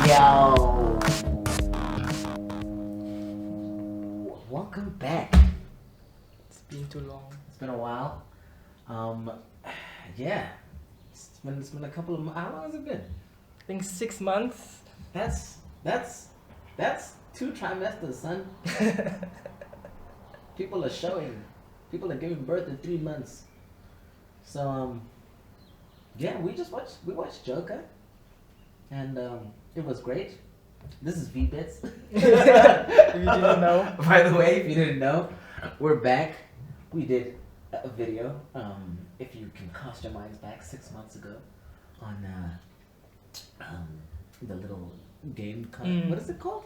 Yo! Welcome back. It's been too long. It's been a while. Yeah. It's been a couple of how long has it been? I think 6 months. That's 2 trimesters, son. People are showing. People are giving birth in 3 months. So yeah, we watched Joker, and it was great. This is V-Bits. If you didn't know. By the way, if you didn't know, we're back. We did a video, if you can cast your minds back 6 months ago, on the little game. What is it called?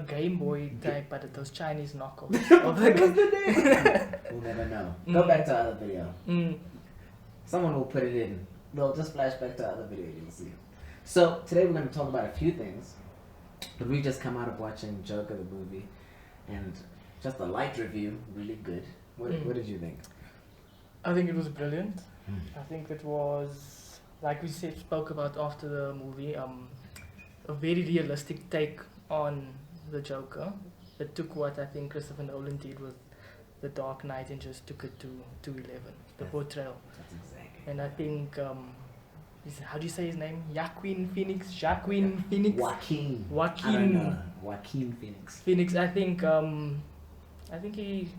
Game Boy type, but those Chinese knockoffs. What was the name? We'll never know. Go back to our other video. Someone will put it in. They'll just flash back to our other video. You'll see. So today we're going to talk about a few things. But we just come out of watching Joker the movie, and just a light review, really good. What did you think? I think it was brilliant. I think it was, like we said, spoke about after the movie, a very realistic take on the Joker. It took what I think Christopher Nolan did with The Dark Knight and just took it to 11, the portrayal. That's exactly. And I think, how do you say his name? Joaquin Phoenix? Joaquin Phoenix? Joaquin. I don't Joaquin know. Joaquin Phoenix. Phoenix, I think he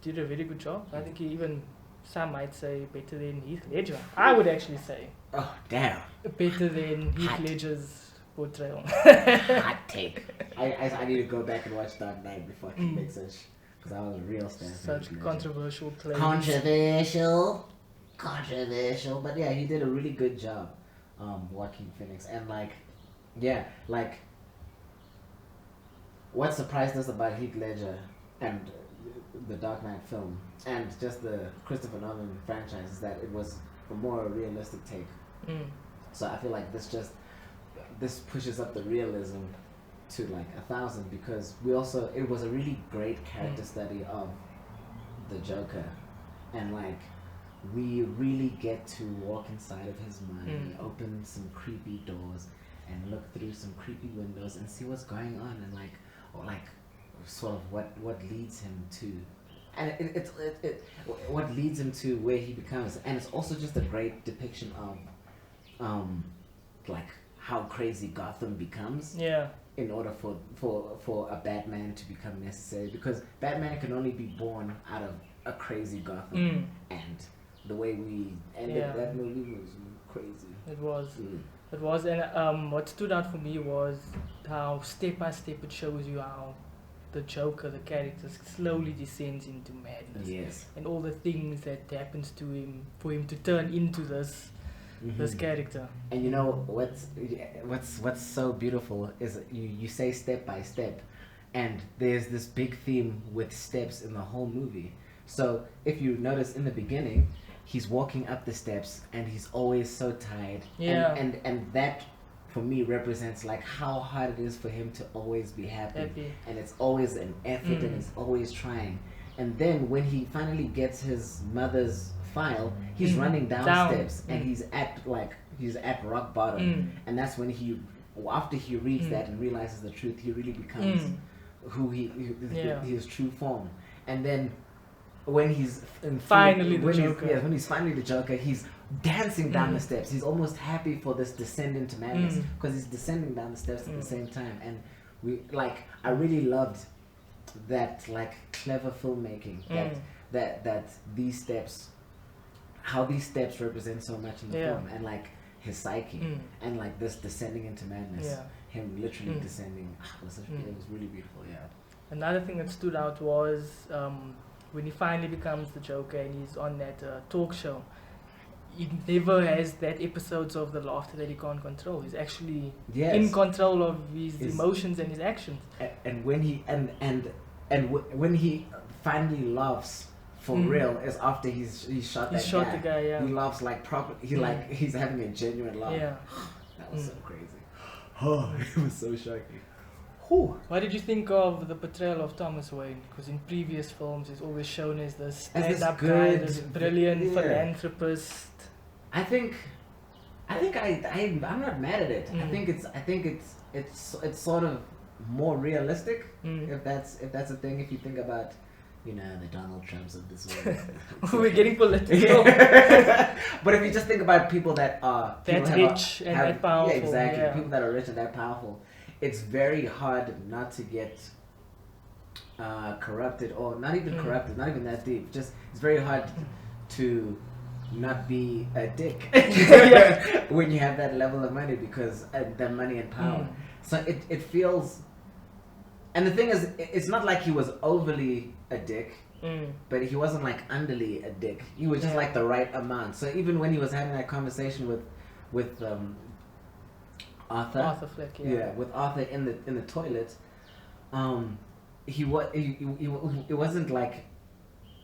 did a very good job. I think he even, some might say, better than Heath Ledger. I would actually say Oh, damn. better than Heath Hot. Ledger's portrayal. Hot take. I need to go back and watch Dark Knight before I can make such, because I was a real fan. of Such Heath Ledger. controversial claims. Controversial, but yeah, he did a really good job, Joaquin Phoenix, and what surprised us about Heath Ledger and the Dark Knight film, and just the Christopher Nolan franchise, is that it was a more realistic take. So I feel like this pushes up the realism to like 1,000, because it was a really great character study of the Joker, and like we really get to walk inside of his mind, open some creepy doors, and look through some creepy windows and see what's going on, and sort of what leads him to, and what leads him to where he becomes. And it's also just a great depiction of like how crazy Gotham becomes. Yeah. In order for a Batman to become necessary, because Batman can only be born out of a crazy Gotham, and the way we ended that movie was crazy. It was. It was, and what stood out for me was how step by step it shows you how the Joker, the character, slowly descends into madness. Yes. And all the things that happens to him for him to turn into this character. And you know what's so beautiful is you say step by step, and there's this big theme with steps in the whole movie. So if you notice in the beginning, he's walking up the steps and he's always so tired. Yeah. And that for me represents like how hard it is for him to always be happy. And it's always an effort, and he's always trying. And then when he finally gets his mother's file, he's running down steps, and he's at rock bottom. And that's when after he reads that and realizes the truth, he really becomes who his true form. And then when he's finally the Joker, when he's finally the Joker, he's dancing down the steps. He's almost happy for this descent into madness, because he's descending down the steps at the same time. And I really loved that clever filmmaking, that these steps, how these steps represent so much in the film, and his psyche, and this descending into madness, him literally descending. It was really beautiful. Yeah. Another thing that stood out was when he finally becomes the Joker and he's on that talk show. He never has that episodes of the laughter that he can't control. He's actually in control of his emotions and his actions. And when he when he finally laughs for real is after he's shot the guy. Yeah. He laughs proper. He's having a genuine laugh. Yeah. That was so crazy. Oh, it was so shocking. Whew. What did you think of the portrayal of Thomas Wayne? Because in previous films, he's always shown as the stand-up guy, this brilliant philanthropist. I think I'm not mad at it. I think it's sort of more realistic, if that's a thing. If you think about, the Donald Trumps of this world. We're getting political. But if you just think about people that are That rich and that powerful. yeah, exactly. Yeah. People that are rich and that powerful, it's very hard not to get corrupted, or not even corrupted, not even that deep. Just it's very hard to not be a dick when you have that level of money, because that money and power. So it feels. And the thing is, it's not like he was overly a dick, but he wasn't like underly a dick. He was just like the right amount. So even when he was having that conversation with Arthur Fleck, with Arthur in the toilet, he wasn't like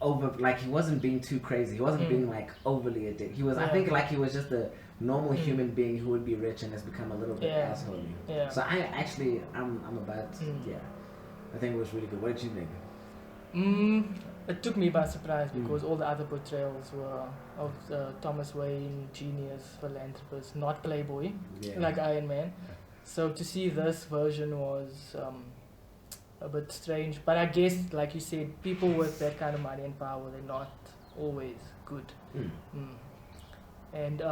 over, like he wasn't being too crazy. He wasn't being like overly a dick. He was, I think, like he was just a normal human being who would be rich and has become a little bit assholey. Yeah. So I'm about I think it was really good. What did you think? It took me by surprise because all the other portrayals were of Thomas Wayne, genius, philanthropist, not playboy, like Iron Man. So to see this version was a bit strange. But I guess, like you said, people with that kind of money and power, they're not always good. And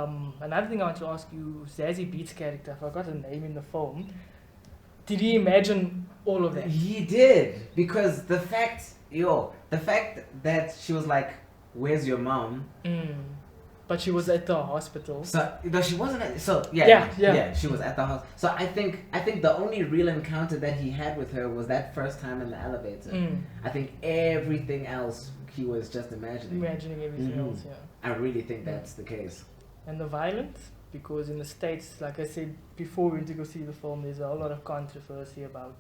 another thing I want to ask you, Zazie Beetz' character, I forgot her name in the film. Did he imagine all of that? He did, because the fact that she was like, "Where's your mom?" But she was at the hospital. So no, she wasn't. She was at the hospital. So I think the only real encounter that he had with her was that first time in the elevator. I think everything else he was just imagining Everything else. Yeah. I really think that's the case. And the violence, because in the States, like I said before we went to go see the film, there's a whole lot of controversy about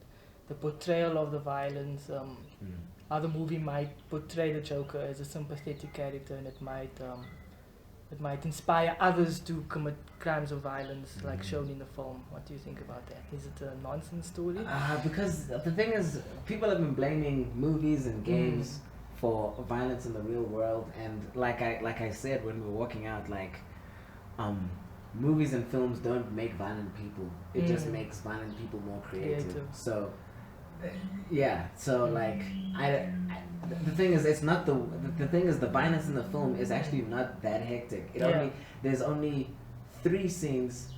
the portrayal of the violence, how the movie might portray the Joker as a sympathetic character, and it might inspire others to commit crimes of violence, like shown in the film. What do you think about that? Is it a nonsense story? Because the thing is, people have been blaming movies and games for violence in the real world, and like I said when we were walking out, like movies and films don't make violent people. It just makes violent people more creative. So like the thing is, it's not the thing is, the violence in the film is actually not that hectic. There's only 3 scenes.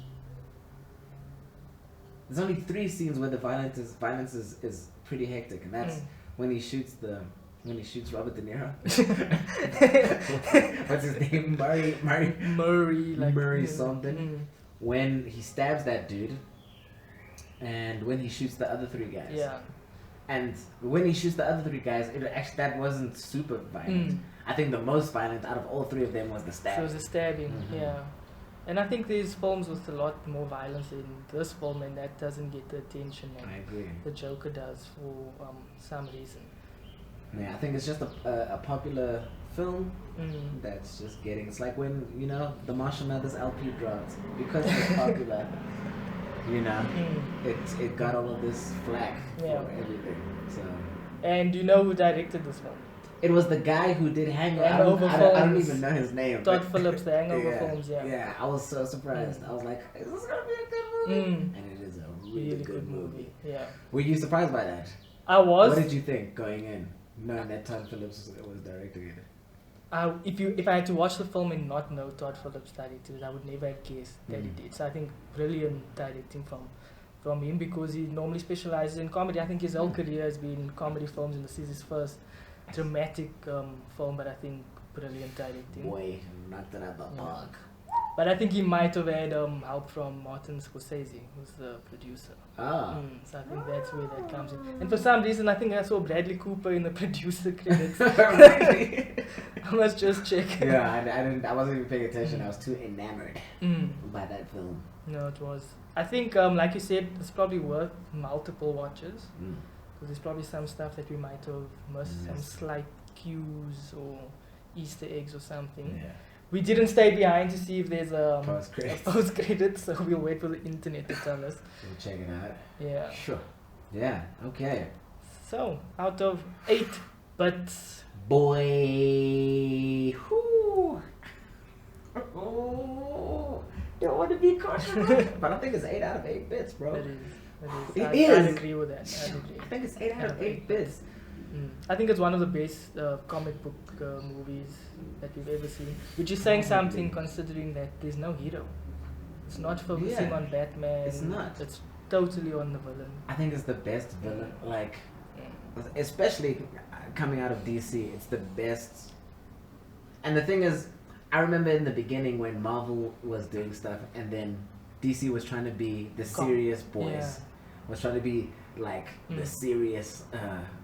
There's only 3 scenes where the violence is pretty hectic, and that's when he shoots Robert De Niro. What's his name? Murray something. When he stabs that dude, and when he shoots the other 3 guys. Yeah. And when he shoots the other 3 guys, that wasn't super violent. I think the most violent out of all 3 of them was the stabbing. So it was the stabbing, yeah. And I think there's films with a lot more violence in this film, and that doesn't get the attention that the Joker does for some reason. Yeah, I think it's just a popular film that's just getting. It's like when the Marshall Mathers LP dropped, because it's popular. It got all of this flack for everything. So. And you know who directed this film? It was the guy who did Hangover. I don't even know his name. Todd Phillips, the Hangover films. Yeah, I was so surprised. I was like, "Is this gonna be a good movie?" And it is a really good movie. Yeah. Were you surprised by that? I was. What did you think going in, knowing that Todd Phillips was directing it? If I had to watch the film and not know Todd Phillips directed it, I would never have guessed that he did. So I think brilliant directing from him, because he normally specializes in comedy. I think his whole career has been in comedy films, and this is his first dramatic film, but I think brilliant directing. Boy, knocked it out the park. But I think he might have had help from Martin Scorsese, who's the producer. So I think that's where that comes in. And for some reason, I think I saw Bradley Cooper in the producer credits. I must just check. Yeah, I wasn't even paying attention. I was too enamored by that film. No, it was. I think, like you said, it's probably worth multiple watches. Because there's probably some stuff that we might have missed, some slight cues or Easter eggs or something. Yeah. We didn't stay behind to see if there's a post credit, so we'll wait for the internet to tell us. We'll check it out. Yeah. Sure. Yeah, okay. So, out of 8, but... Boy! Whoo! Oh, don't want controversial, but I think it's 8 out of 8 bits, bro. It is. It I'd is. agree with that. I'd agree. I think it's 8 out of 8 bits. I think it's one of the best comic book movies that we've ever seen. Which is saying something considering that there's no hero. It's not focusing on Batman. It's not. It's totally on the villain. I think it's the best villain, like, especially coming out of DC, it's the best. And the thing is, I remember in the beginning when Marvel was doing stuff and then DC was trying to be the serious boys, was trying to be like the serious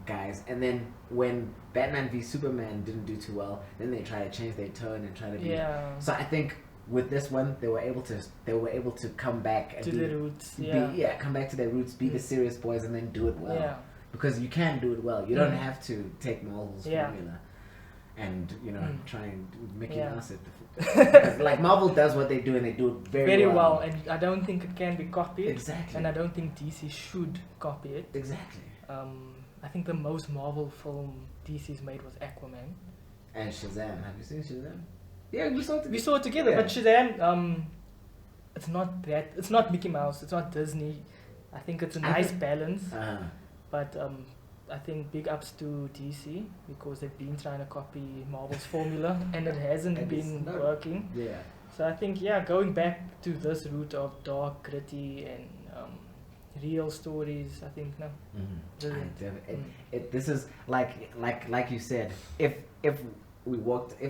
guys, and then when Batman v Superman didn't do too well, then they tried to change their tone and try to be. So I think with this one, they were able to come back and to their roots. Come back to their roots, be the serious boys, and then do it well. Because you can do it well. You don't have to take Marvel's formula and try and do Mickey Mouse it. Like Marvel does what they do, and they do it very well. And I don't think it can be copied. Exactly. And I don't think DC should copy it. Exactly. I think the most Marvel film DC's made was Aquaman. And Shazam. Have you seen Shazam? Yeah, we saw it together. We saw it together, but Shazam, it's not Mickey Mouse, it's not Disney. I think it's a nice balance. But I think big ups to DC because they've been trying to copy Marvel's formula and it hasn't been working. So I think going back to this route of dark, gritty and real stories, I think this is like you said, if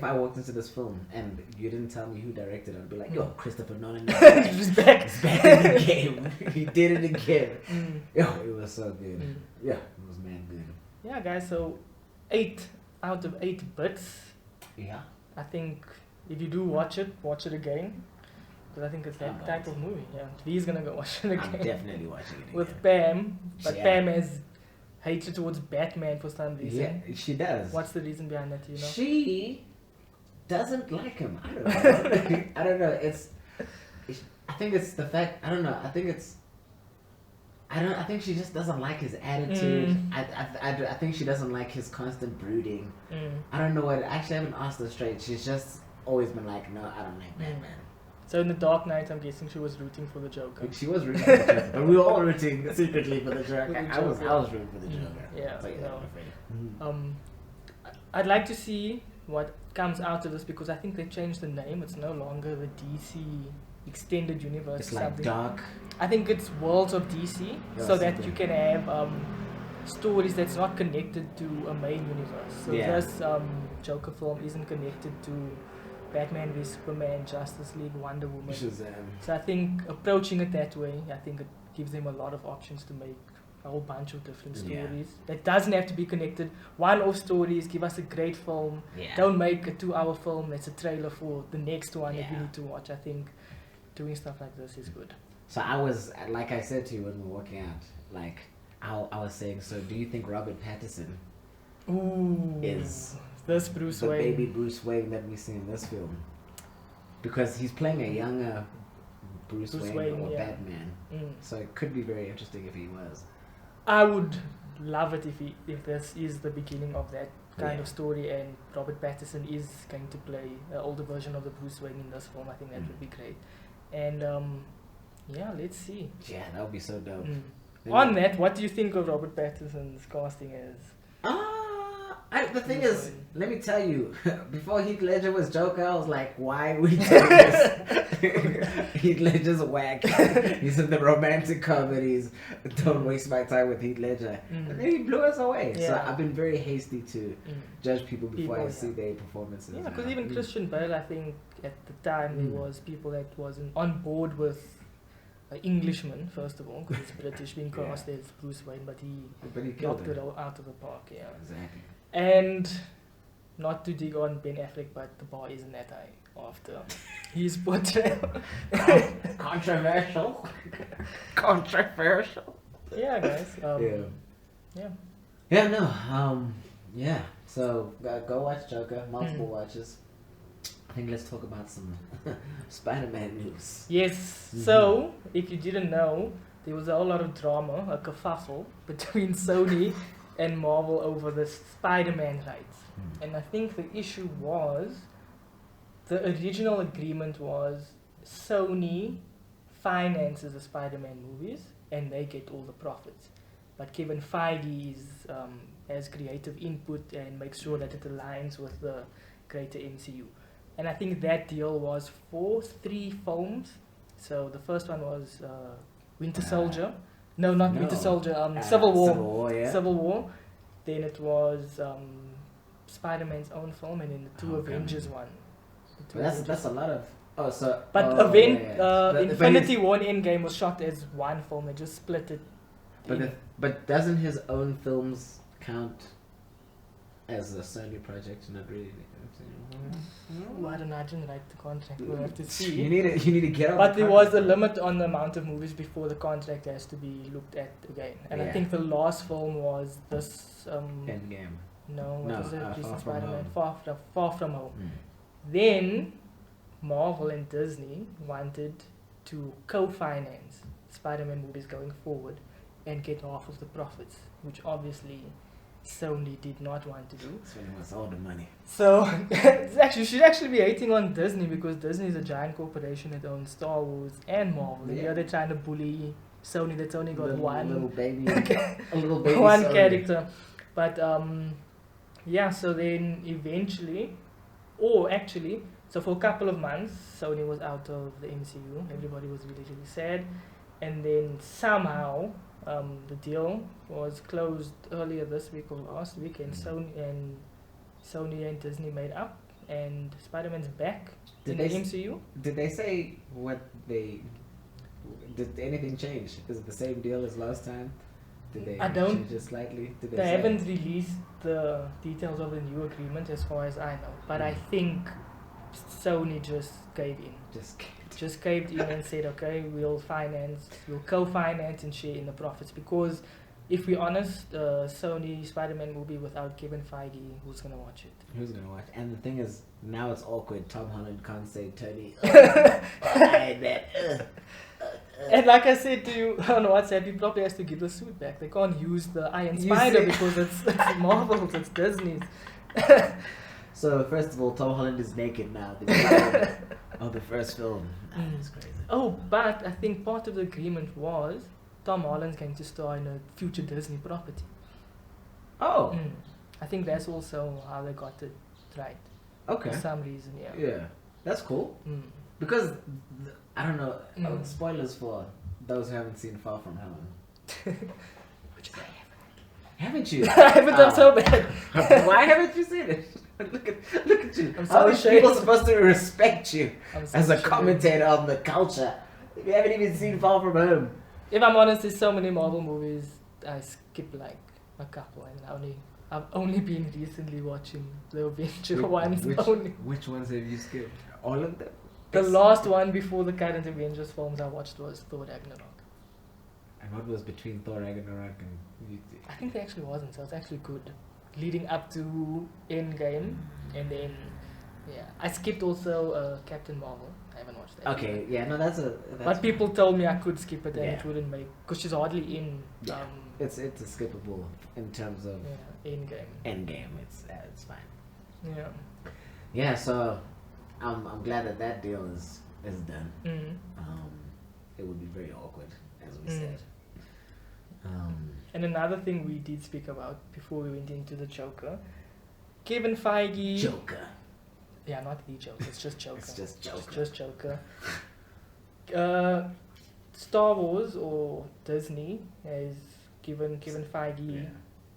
I walked into this film and you didn't tell me who directed it, I'd be like, yo, Christopher Nolan he's back. He's back in the game. He did it again. Yo, it was so good. Yeah, it was man good. Yeah, guys, so 8 out of 8 bits. Yeah. I think if you do watch it again. Because I think it's that type of movie. Yeah, V's gonna go watch it again. I'm definitely watching it again. With Pam, but Pam has hatred towards Batman for some reason. Yeah, she does. What's the reason behind that? She doesn't like him. I don't know. I don't know. I think it's the fact. I don't know. I think she just doesn't like his attitude. I think she doesn't like his constant brooding. I don't know what. Actually, I haven't asked her straight. She's just always been like, no, I don't like Batman. So in The Dark Knight, I'm guessing she was rooting for the Joker. She was rooting for the Joker, but we were all rooting secretly for the Joker. I was rooting for the Joker. I'd like to see what comes out of this because I think they changed the name. It's no longer the DC Extended Universe. It's like Dark. I think it's Worlds of DC, so that you can have stories that's not connected to a main universe. So this Joker film isn't connected to Batman v Superman, Justice League, Wonder Woman. So I think approaching it that way, I think it gives them a lot of options to make a whole bunch of different stories. That doesn't have to be connected. One-off stories, give us a great film. Don't make a 2-hour film that's a trailer for the next one that we need to watch. I think doing stuff like this is good. So I was, like I said to you when we were walking out, like I was saying, so do you think Robert Pattinson is this Bruce Wayne, the baby Bruce Wayne that we see in this film? Because he's playing a younger Bruce Wayne or Batman. So it could be very interesting if he was. I would love it if this is the beginning of that kind of story and Robert Pattinson is going to play an older version of the Bruce Wayne in this film. I think that would be great. And let's see. Yeah, that would be so dope. On that, what do you think of Robert Pattinson's casting as? The thing is, let me tell you, before Heath Ledger was Joker, I was like, why are we doing this? Heath Ledger's whack. He's in the romantic comedies. Don't waste my time with Heath Ledger. And then he blew us away. So I've been very hasty to judge people before I see their performances. Yeah, because even Christian Bale, I think at the time there was people that wasn't on board with an Englishman, first of all, because he's British, being cast as Bruce Wayne, but he knocked it out of the park. Yeah, exactly. And not to dig on Ben Affleck, but the bar isn't that high after his portrayal. Controversial. Yeah, guys. So go watch Joker. Multiple watches. I think let's talk about some Spider-Man news. Yes. So if you didn't know, there was a whole lot of drama, a kerfuffle between Sony and Marvel over the Spider-Man rights. And I think the issue was, the original agreement was Sony finances the Spider-Man movies and they get all the profits. But Kevin Feige has creative input and makes sure that it aligns with the greater MCU. And I think that deal was for 3 films. So the first one was Winter Soldier. No, not No. Winter Soldier. Civil War. Civil War, yeah. Civil War. Then it was Spider-Man's own film, and then the two Okay. Avengers one. The two That's Avengers. a lot of. Oh, so. But oh, yeah, yeah. But Infinity he's- War and Endgame was shot as one film. They just split it. But doesn't his own films count as a Sony project? Not really. I don't know. I didn't write the contract. We'll have to You see. need to get on. But the there was a contract. limit on the amount of movies before the contract has to be looked at again. And I Yeah. think the last film was this. Endgame. No, what No, was it? Far Recent From Spider-Man. Home. Far From Home. Mm. Then Marvel and Disney wanted to co-finance Spider-Man movies going forward and get half of the profits, which obviously Sony did not want to do. Spending us all the money. So you should actually be hating on Disney because Disney is a giant corporation that owns Star Wars and Marvel. And Yeah. here they're trying to bully Sony that's only got little baby, a little baby. one Sony. character. But yeah, so then eventually, or actually, so for a couple of months, Sony was out of the MCU. Everybody was really, really sad. And then somehow, the deal was closed earlier this week or last week, and Sony and Disney made up, and Spider-Man's back in the MCU. Did they say what they? Did anything change? Is it the same deal as last time? Did they I don't- change it slightly? Did They say- haven't released the details of the new agreement as far as I know, but I think Sony just gave in. Just caved in and said, okay, we'll co-finance and share in the profits. Because if we're honest, Sony Spider-Man movie without Kevin Feige, who's gonna watch it? Who's gonna watch? And the thing is, now it's awkward. Tom Holland can't say Tony. And like I said to you on WhatsApp, he probably has to give the suit back. They can't use the Iron You Spider see? because it's Marvel's, it's Disney's. So first of all, Tom Holland is naked now. The beginning of the first film. That's crazy. Oh, but I think part of the agreement was Tom Holland's going to star in a future Disney property. Oh, I think that's also how they got it right. okay. For some reason, yeah. Yeah, that's cool. Mm. Because I don't know. Mm. Spoilers for those who haven't seen Far From Home. Which I Haven't you? haven't. I haven't done so bad. Why haven't you seen it? look at you. I'm How so are ashamed. people supposed to respect you I'm so as a ashamed. commentator on the culture? You haven't even seen Far From Home. If I'm honest, there's so many Marvel movies. I skip like a couple, and I've only been recently watching the Avenger ones only. Which ones have you skipped? All of them. The last one before the current Avengers films I watched was Thor Ragnarok. And what was between Thor Ragnarok and? I think there actually wasn't, so it's actually good. Leading up to Endgame, and then yeah, I skipped also Captain Marvel. I haven't watched that. Okay, yeah, no, that's But people told me I could skip it and Yeah. it wouldn't make, because she's hardly in. Yeah. It's a skippable in terms of Endgame. Endgame. It's fine. Yeah. Yeah, so I'm glad that deal is done. Mm. It would be very awkward, as we Mm. said. And another thing we did speak about before we went into the Joker, Kevin Feige. Joker. Yeah, not the Joker. It's just Joker. It's just Joker. It's just Joker. Star Wars or Disney has given Kevin Feige Yeah.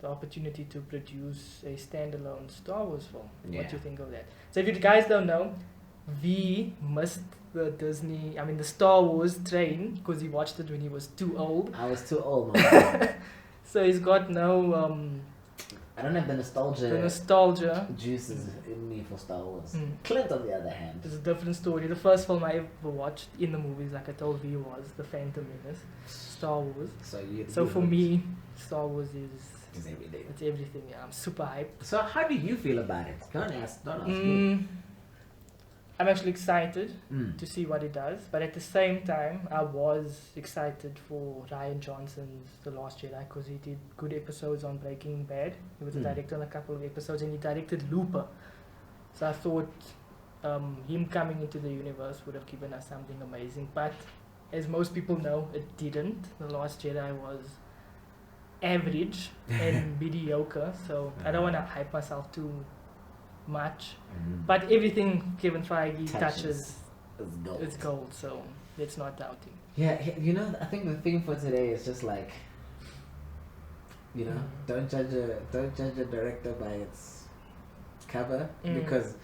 the opportunity to produce a standalone Star Wars film. Yeah. What do you think of that? So if you guys don't know, V missed the Star Wars train because he watched it when he was too old. I was too old, man. So he's got no I don't have the the nostalgia. juices in me for Star Wars. Mm. Clint, on the other hand. It's a different story. The first film I ever watched in the movies, like I told V, was The Phantom Menace, Star Wars. So for me, Star Wars is everything. it's everything. Yeah, I'm super hyped. So how do you feel about it? Don't ask me. I'm actually excited Mm. to see what it does, but at the same time, I was excited for Rian Johnson's The Last Jedi because he did good episodes on Breaking Bad. He was a director on a couple of episodes, and he directed Looper. So I thought him coming into the universe would have given us something amazing, but as most people know, it didn't. The Last Jedi was average and mediocre, so I don't want to hype myself too much. But everything Kevin Feige touches is gold. is gold, so let's not doubt him. Yeah, you know, I think the theme for today is just like, you know, don't judge a director by its cover because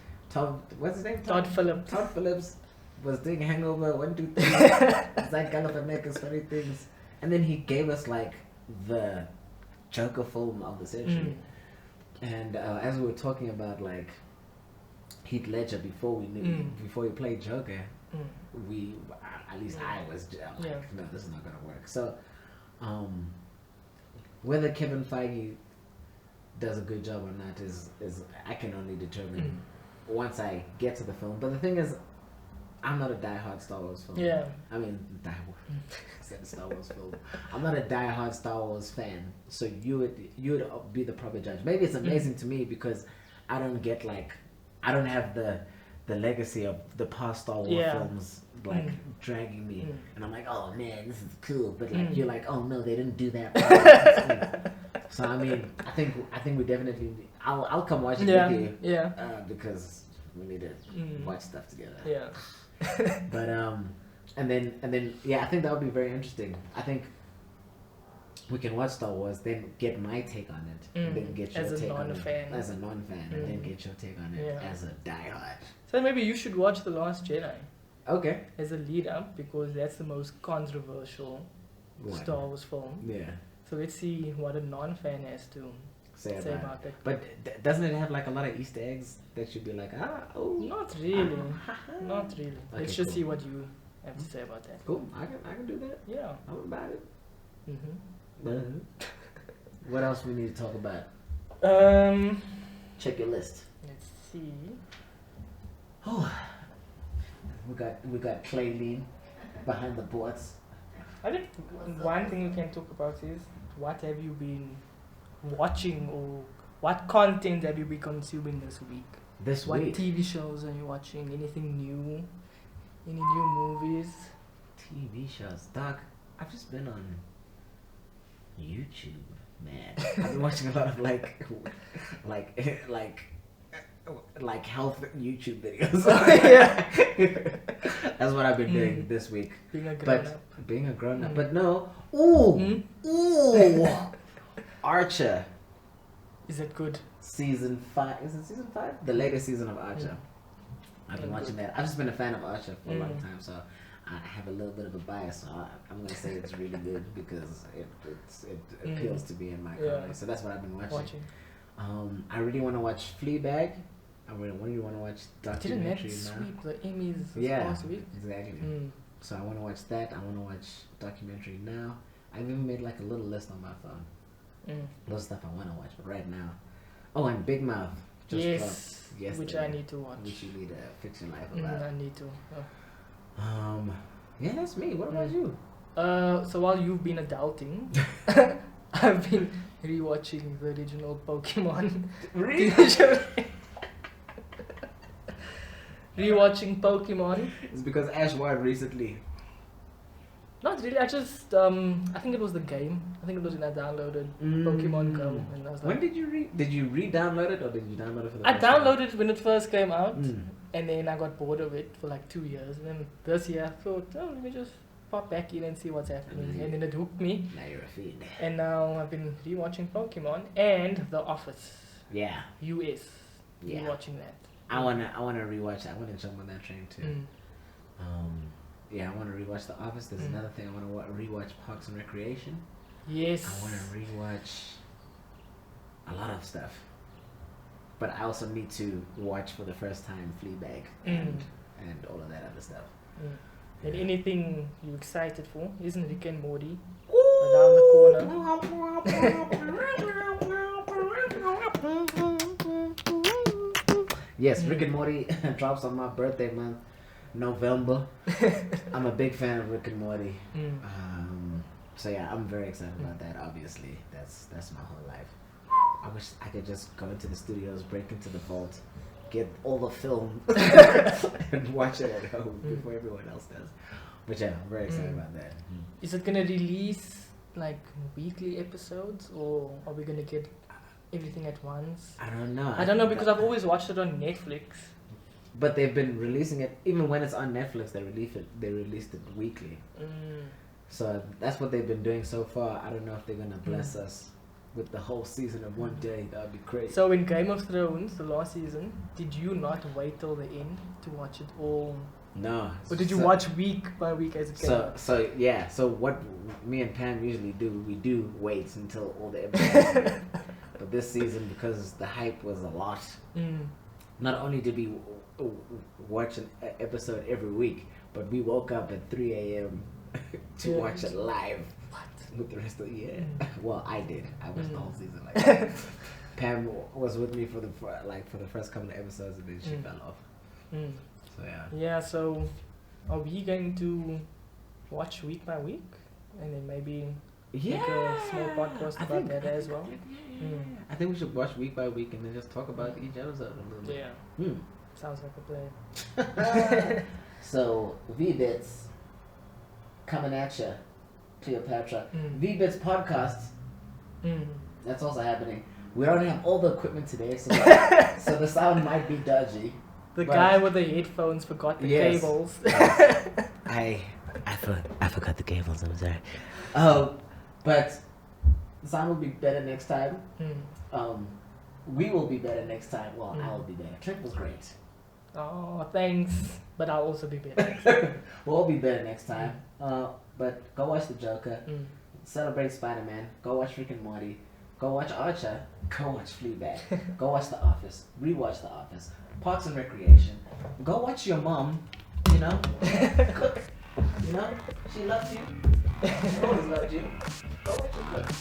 what's his name? Todd Phillips. Todd Phillips was doing Hangover 1, 2, 3. Zach Galifianakis, funny things, and then he gave us like the Joker film of the century. And as we were talking about like Heath Ledger before we knew before he played Joker, we at least I was like, no, this is not gonna work. So whether Kevin Feige does a good job or not is I can only determine once I get to the film. But the thing is, I'm not a diehard Star Wars film. Yeah. I mean, Star Wars film. I'm not a diehard Star Wars fan. So you would be the proper judge. Maybe it's amazing to me because I don't get like I don't have the legacy of the past Star Wars films like dragging me, and I'm like, oh man, this is cool. But like you're like, oh no, they didn't do that. So I mean, I think we definitely. I'll come watch it with you. Yeah. Because we need to watch stuff together. Yeah. But and then yeah, I think that would be very interesting. I think we can watch Star Wars, then get my take on it, and then get your take on it as a non-fan, and then get your take on it as a diehard. So maybe you should watch The Last Jedi. Okay. As a lead up, because that's the most controversial Star Wars film. Yeah. So let's see what a non-fan has to say about it. But doesn't it have like a lot of Easter eggs that should be like, Not really. Not really. Okay, let's just see what you have to say about that. Cool. I can do that. Yeah. I'm about it. What else we need to talk about? Check your list. Let's see. Oh, we got Clay Lean behind the boards. I think one thing we can talk about is what have you been watching, or what content have you been consuming this week? What TV shows are you watching? Anything new? Any new movies? TV shows, Doc. I've just been on YouTube, man. I've been watching a lot of like health YouTube videos. That's what I've been doing this week. Being a grown up. But no. Ooh. Archer. Is it good? Season 5. Is it season 5? The latest season of Archer. I've been watching that. I've just been a fan of Archer for a long time, so I have a little bit of a bias. So I'm gonna say it's really good because it appeals to me in my comedy. So that's what I've been watching. I really want to watch Fleabag. I really want to watch documentary Didn't that now. sweep the Emmys last week? Exactly. So I want to watch that. I want to watch documentary now. I've even made like a little list on my phone. Those stuff I want to watch, but right now. Oh, and Big Mouth. Yes, which I need to watch. Which you need to fix your life about. I need to. Yeah, that's me. What about you? So while you've been adulting, I've been rewatching the original Pokemon TV show. Rewatching Pokemon. It's because Ash won recently. Not really. I just I think it was the game. I think it was when I downloaded Pokemon Go, and I was like, when did you did you re-download it or did you download it for the I first time? downloaded it when it first came out, and then I got bored of it for like 2 years. And then this year I thought, oh, let me just pop back in and see what's happening. And then it hooked me. Now you're a fiend. And now I've been rewatching Pokemon and The Office. Yeah. US. Yeah. Rewatching that. I wanna rewatch that. I wanna jump on that train too. Yeah, I wanna rewatch The Office. There's another thing I wanna rewatch, Parks and Recreation. Yes. I wanna rewatch a lot of stuff, but I also need to watch for the first time Fleabag and all of that other stuff. And anything you excited for? Isn't Rick and Morty around the corner? Yes, Rick and Morty drops on my birthday month, November. I'm a big fan of Rick and Morty. So yeah, I'm very excited about that. Obviously, that's my whole life. I wish I could just go into the studios, break into the vault, get all the film, and watch it at home before everyone else does. But yeah, I'm very excited about that. Is it gonna release like weekly episodes, or are we gonna get everything at once? I don't know. I don't know because I've always watched it on Netflix. But they've been releasing it even when it's on Netflix. They released it weekly. So that's what they've been doing so far. I don't know if they're gonna bless us with the whole season of one day. That would be crazy. So in Game of Thrones, the last season, did you not wait till the end to watch it all? No. Or did you watch week by week as it came out? So what me and Pam usually do, we do wait until all the episodes. But this season, because the hype was a lot, not only did we watch an episode every week, but we woke up at 3 a.m. to watch it live. What? With the rest of the year. Well, I did. I watched the whole season like that. Pam was with me for the first couple of episodes, and then she fell off. So yeah. Yeah. So, are we going to watch week by week, and then maybe make a small podcast about that as well? I think we should watch week by week and then just talk about each episode a little bit. Yeah. Sounds like a plan. So V-Bits coming at you, Cleopatra. V-Bits podcast. That's also happening. We don't have all the equipment today, so so the sound might be dodgy. The guy with the headphones forgot the cables. I forgot the cables. I'm sorry. But the sound will be better next time. We will be better next time. Well, I will be better. Trent was great. Oh, thanks. But I'll also be better. We'll be better next time. But go watch The Joker. Celebrate Spider-Man. Go watch Rick and Morty. Go watch Archer. Go watch Fleabag. Go watch The Office. Rewatch The Office. Parks and Recreation. Go watch your mom. You know? Cook. You know? She loves you. She always loved you. Go watch her cook.